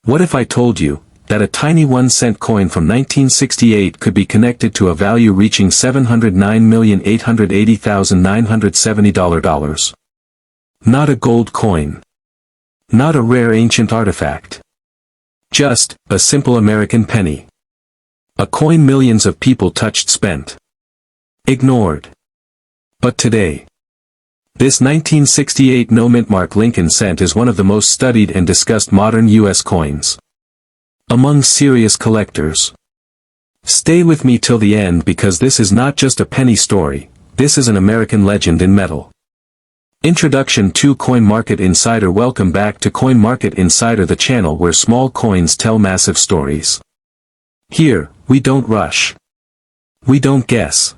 What if I told you that a tiny 1-cent coin from 1968 could be connected to a value reaching $709,880,970? Not a gold coin. Not a rare ancient artifact. Just a simple American penny. A coin millions of people touched, spent, ignored. But today, this 1968 no Mintmark Lincoln cent is one of the most studied and discussed modern U.S. coins among serious collectors. Stay with me till the end, because this is not just a penny story, this is an American legend in metal. Introduction to Coin Market Insider. Welcome back to Coin Market Insider, the channel where small coins tell massive stories. Here, we don't rush. We don't guess.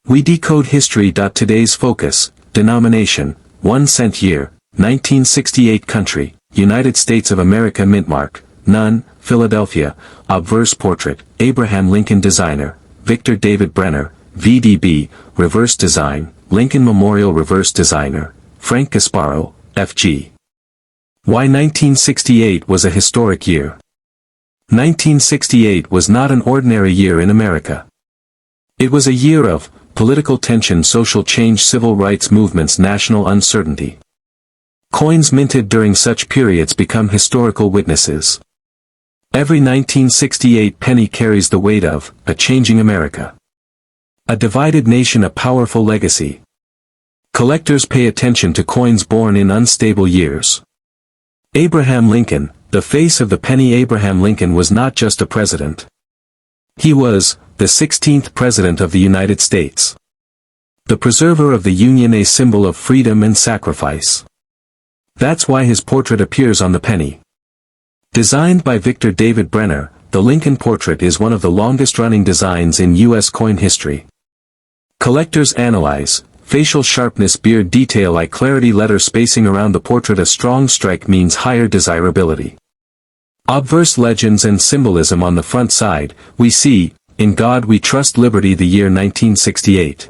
We decode history. Today's focus: denomination, 1 cent year, 1968 country, United States of America. Mintmark, none, Philadelphia, obverse portrait, Abraham Lincoln. Designer, Victor David Brenner, VDB, reverse design, Lincoln Memorial. Reverse designer, Frank Gasparro, FG. Why 1968 was a historic year? 1968 was not an ordinary year in America. It was a year of political tension, social change, civil rights movements, national uncertainty. Coins minted during such periods become historical witnesses. Every 1968 penny carries the weight of a changing America. A divided nation, a powerful legacy. Collectors pay attention to coins born in unstable years. Abraham Lincoln, the face of the penny. Abraham Lincoln was not just a president. He was the 16th President of the United States. The preserver of the Union, a symbol of freedom and sacrifice. That's why his portrait appears on the penny. Designed by Victor David Brenner, the Lincoln portrait is one of the longest-running designs in U.S. coin history. Collectors analyze facial sharpness, beard detail, eye clarity, letter spacing around the portrait. A strong strike means higher desirability. Obverse legends and symbolism. On the front side, we see, "In God We Trust, Liberty, the year 1968."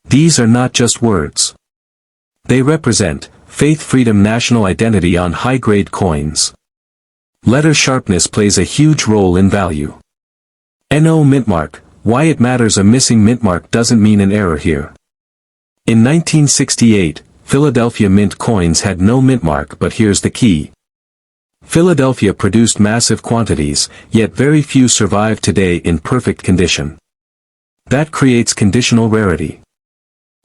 These are not just words. They represent faith, freedom, national identity on high-grade coins. Letter sharpness plays a huge role in value. No Mintmark, why it matters. A missing Mintmark doesn't mean an error here. In 1968, Philadelphia Mint coins had no Mintmark, but here's the key. Philadelphia produced massive quantities, yet very few survive today in perfect condition. That creates conditional rarity.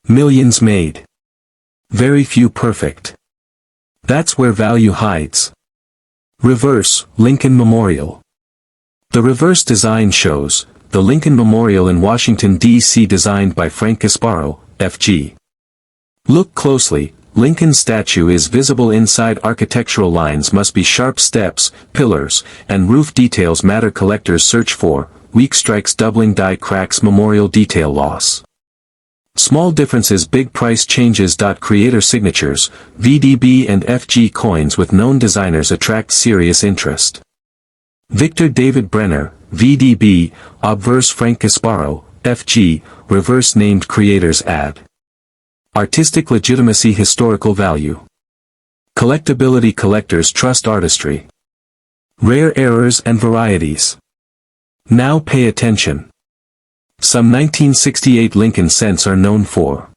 Millions made. Very few perfect. That's where value hides. Reverse, Lincoln Memorial. The reverse design shows the Lincoln Memorial in Washington, D.C., designed by Frank Gasparro, FG. Look closely. Lincoln's statue is visible inside. Architectural lines must be sharp. Steps, pillars, and roof details matter. Collectors search for weak strikes, doubling, die cracks, memorial detail loss. Small differences, big price changes. Creator signatures, VDB and FG coins with known designers attract serious interest. Victor David Brenner, VDB, obverse Frank Gasparro, FG, reverse named creators add artistic legitimacy, historical value. Collectability, collectors trust artistry. Rare errors and varieties. Now pay attention. Some 1968 Lincoln cents are known for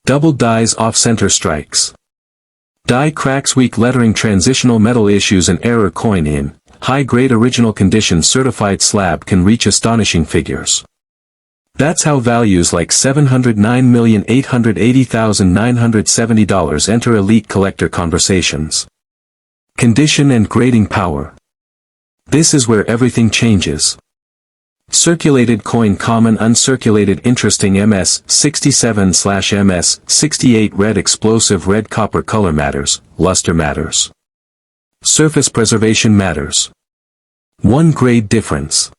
double dies, off-center strikes, die cracks, weak lettering, transitional metal issues. An error coin in high-grade original condition certified slab can reach astonishing figures. That's how values like $709,880,970 enter elite collector conversations. Condition and grading power. This is where everything changes. Circulated coin, common, uncirculated, interesting. MS67/MS68 red, explosive red, copper, color matters, luster matters. Surface preservation matters. 1 grade difference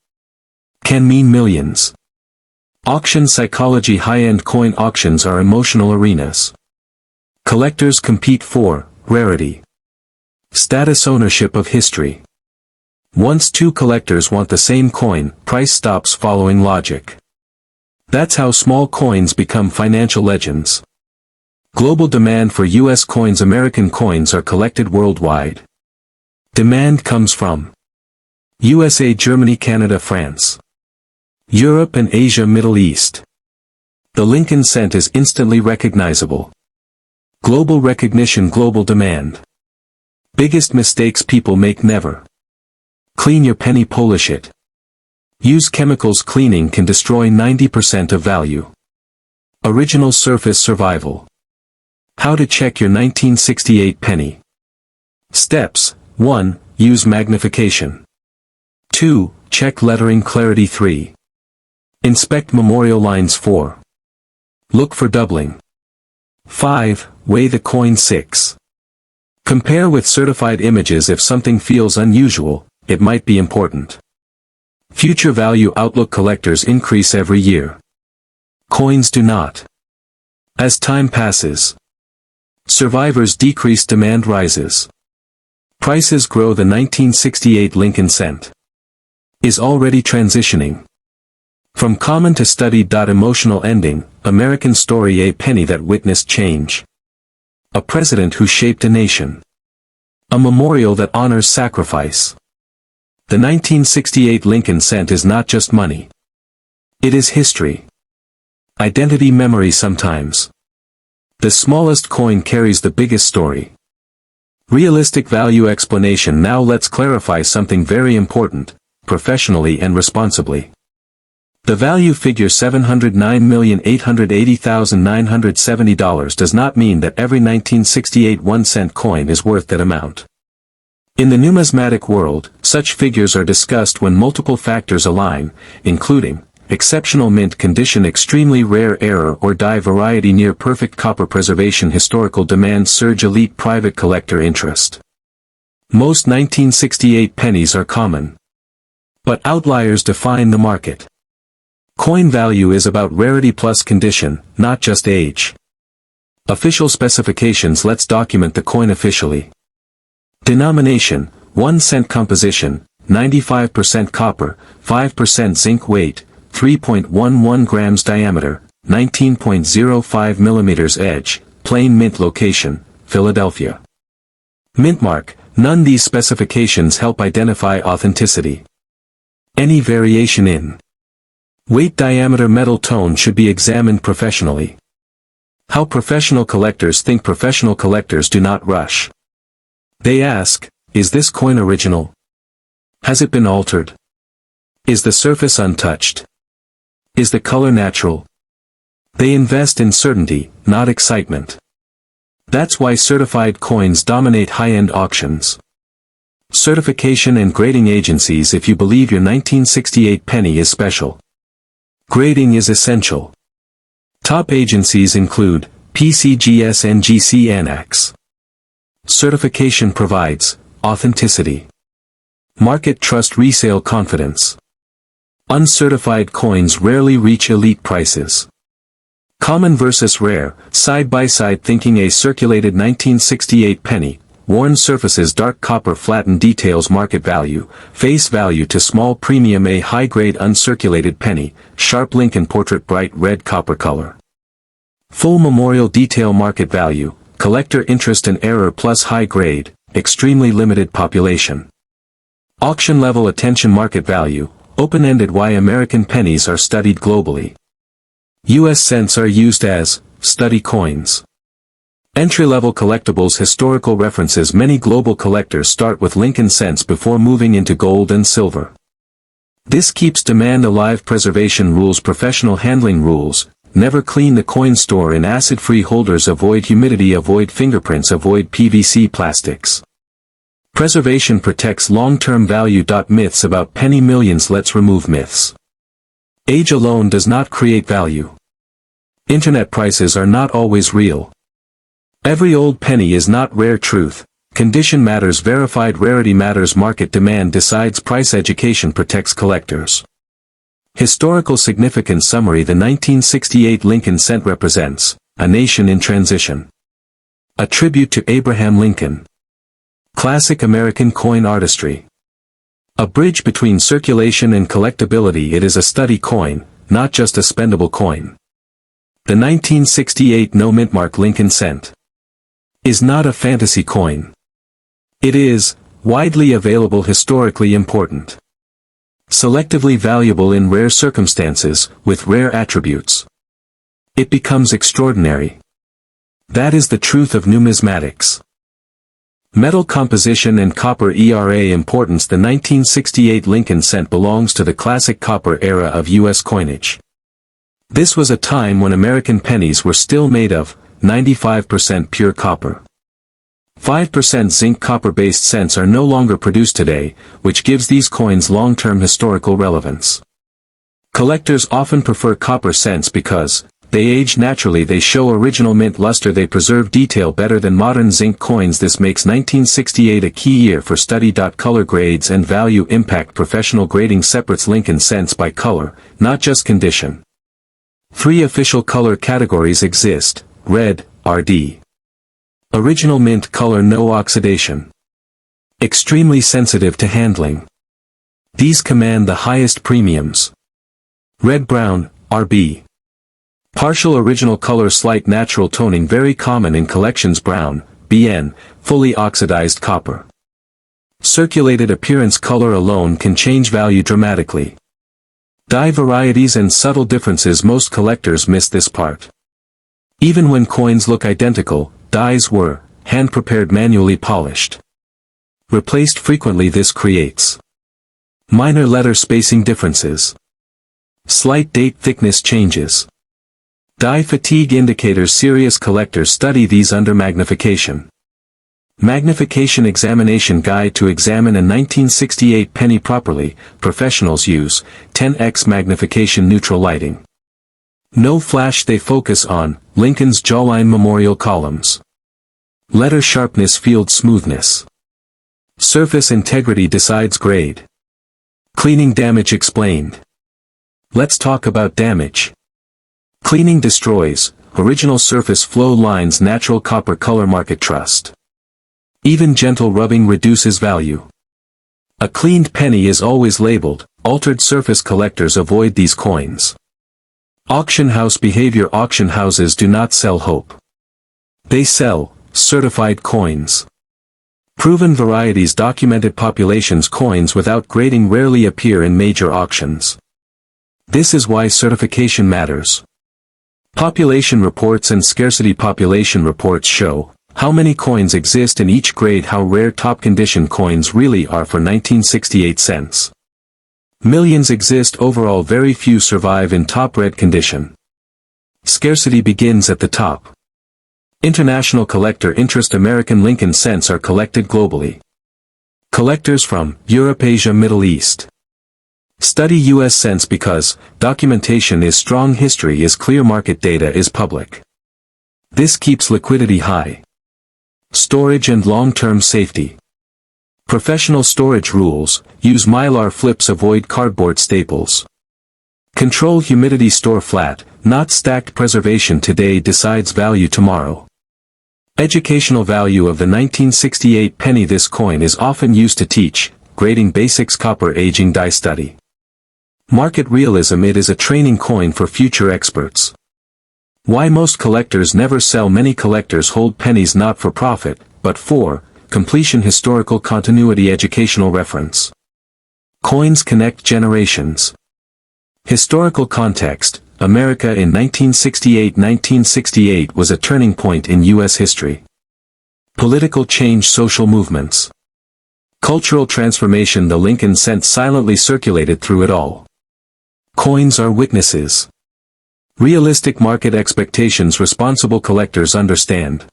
can mean millions. Auction psychology, high-end coin auctions are emotional arenas. Collectors compete for rarity, status, ownership of history. Once two collectors want the same coin, price stops following logic. That's how small coins become financial legends. Global demand for U.S. coins. American coins are collected worldwide. Demand comes from USA, Germany, Canada, France, Europe and Asia, Middle East. The Lincoln cent is instantly recognizable. Global recognition, global demand. Biggest mistakes people make: never clean your penny, polish it. Use chemicals. Cleaning can destroy 90% of value. Original surface survival. How to check your 1968 penny. Steps: 1. Use magnification. 2. Check lettering clarity. 3. Inspect memorial lines. 4. Look for doubling. 5. Weigh the coin. 6. Compare with certified images. If something feels unusual, it might be important. Future value outlook. Collectors increase every year. Coins do not. As time passes, survivors decrease, demand rises. Prices grow. The 1968 Lincoln cent is already transitioning from common to studied. Emotional ending. American story: a penny that witnessed change. A president who shaped a nation. A memorial that honors sacrifice. The 1968 Lincoln cent is not just money. It is history. Identity, memory. Sometimes the smallest coin carries the biggest story. Realistic value explanation. Now let's clarify something very important, professionally and responsibly. The value figure $709,880,970 does not mean that every 1968 1-cent coin is worth that amount. In the numismatic world, such figures are discussed when multiple factors align, including exceptional mint condition, extremely rare error or die variety, near perfect copper preservation, historical demand surge, elite private collector interest. Most 1968 pennies are common, but outliers define the market. Coin value is about rarity plus condition, not just age. Official specifications. Let's document the coin officially. Denomination: 1 cent. Composition: 95% copper, 5% zinc. Weight: 3.11 grams. Diameter: 19.05 millimeters. Edge: plain mint. Location: Philadelphia. Mintmark: none. These specifications help identify authenticity. Any variation in weight, diameter, metal tone should be examined professionally. How professional collectors think. Professional collectors do not rush. They ask, is this coin original? Has it been altered? Is the surface untouched? Is the color natural? They invest in certainty, not excitement. That's why certified coins dominate high-end auctions. Certification and grading agencies. If you believe your 1968 penny is special, grading is essential. Top agencies include PCGS, NGC, Annex. Certification provides authenticity, market trust, resale confidence. Uncertified coins rarely reach elite prices. Common versus rare, side-by-side thinking. A circulated 1968 penny, worn surfaces, dark copper, flattened details. Market value, face value to small premium. A high-grade uncirculated penny, sharp Lincoln portrait, bright red copper color. Full memorial detail. Market value, collector interest and error plus high grade, extremely limited population. Auction level attention. Market value, open-ended. Why American pennies are studied globally. U.S. cents are used as study coins. Entry-level collectibles. Historical references. Many global collectors start with Lincoln cents before moving into gold and silver. This keeps demand alive. Preservation rules. Professional handling rules: never clean the coin. Store in acid-free holders. Avoid humidity. Avoid fingerprints. Avoid PVC plastics. Preservation protects long-term value. Myths about penny millions. Let's remove myths. Age alone does not create value. Internet prices are not always real. Every old penny is not rare. Truth: condition matters. Verified rarity matters. Market demand decides price. Education protects collectors. Historical significance summary. The 1968 Lincoln cent represents a nation in transition. A tribute to Abraham Lincoln. Classic American coin artistry. A bridge between circulation and collectability. It is a study coin, not just a spendable coin. The 1968 No Mintmark Lincoln cent is not a fantasy coin. It is widely available, historically important. Selectively valuable in rare circumstances, with rare attributes. It becomes extraordinary. That is the truth of numismatics. Metal composition and copper era importance. The 1968 Lincoln cent belongs to the classic copper era of U.S. coinage. This was a time when American pennies were still made of 95% pure copper. 5% zinc copper-based cents are no longer produced today, which gives these coins long-term historical relevance. Collectors often prefer copper cents because they age naturally, they show original mint luster, they preserve detail better than modern zinc coins. This makes 1968 a key year for study. Color grades and value impact. Professional grading separates Lincoln cents by color, not just condition. 3 official color categories exist: red, RD. Original mint color, no oxidation. Extremely sensitive to handling. These command the highest premiums. Red-brown, RB. Partial original color, slight natural toning, very common in collections. Brown, BN, fully oxidized copper. Circulated appearance. Color alone can change value dramatically. Dye varieties and subtle differences. Most collectors miss this part. Even when coins look identical, dyes were hand-prepared, manually polished. Replaced frequently. This creates minor letter spacing differences. Slight date thickness changes. Dye fatigue indicators. Serious collectors study these under magnification. Magnification examination guide to examine a 1968 penny properly. Professionals use 10x magnification neutral lighting. No flash. They focus on Lincoln's jawline, memorial columns. Letter sharpness, field smoothness. Surface integrity decides grade. Cleaning damage explained. Let's talk about damage. Cleaning destroys original surface flow lines, natural copper color. Market trust. Even gentle rubbing reduces value. A cleaned penny is always labeled. Altered surface. Collectors avoid these coins. Auction house behavior. Auction houses do not sell hope. They sell certified coins. Proven varieties. Documented populations. Coins without grading rarely appear in major auctions. This is why certification matters. Population reports and scarcity. Population reports show how many coins exist in each grade, how rare top condition coins really are. For 1968 cents, millions exist overall, very few survive in top red condition. Scarcity begins at the top. International collector interest. American Lincoln cents are collected globally. Collectors from Europe, Asia, Middle East study U.S. cents because documentation is strong, history is clear, market data is public. This keeps liquidity high. Storage and long-term safety. Professional storage rules: use mylar flips, avoid cardboard staples. Control humidity, store flat, not stacked. Preservation today decides value tomorrow. Educational value of the 1968 penny. This coin is often used to teach grading basics, copper aging, dye study. Market realism. It is a training coin for future experts. Why most collectors never sell. Many collectors hold pennies not for profit, but for completion, historical continuity, educational reference. Coins connect generations. Historical context. America in 1968. 1968 was a turning point in U.S. history. Political change, social movements. Cultural transformation. The Lincoln cent silently circulated through it all. Coins are witnesses. Realistic market expectations. Responsible collectors understand.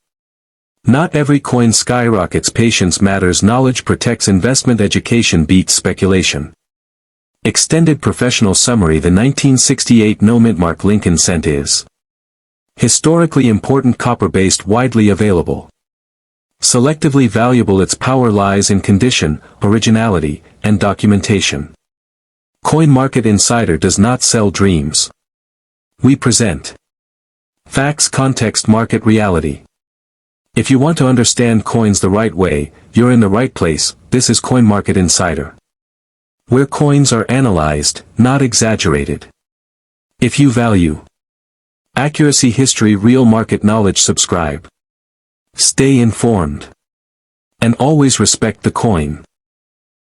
Not every coin skyrockets. Patience matters. Knowledge protects investment. Education beats speculation. Extended professional summary. The 1968 Mintmark Lincoln cent is historically important, copper-based, widely available. Selectively valuable. Its power lies in condition, originality, and documentation. Coin Market Insider does not sell dreams. We present facts, context, market reality. If you want to understand coins the right way, you're in the right place. This is Coin Market Insider, where coins are analyzed, not exaggerated. If you value accuracy, history, real market knowledge, subscribe. Stay informed. And always respect the coin.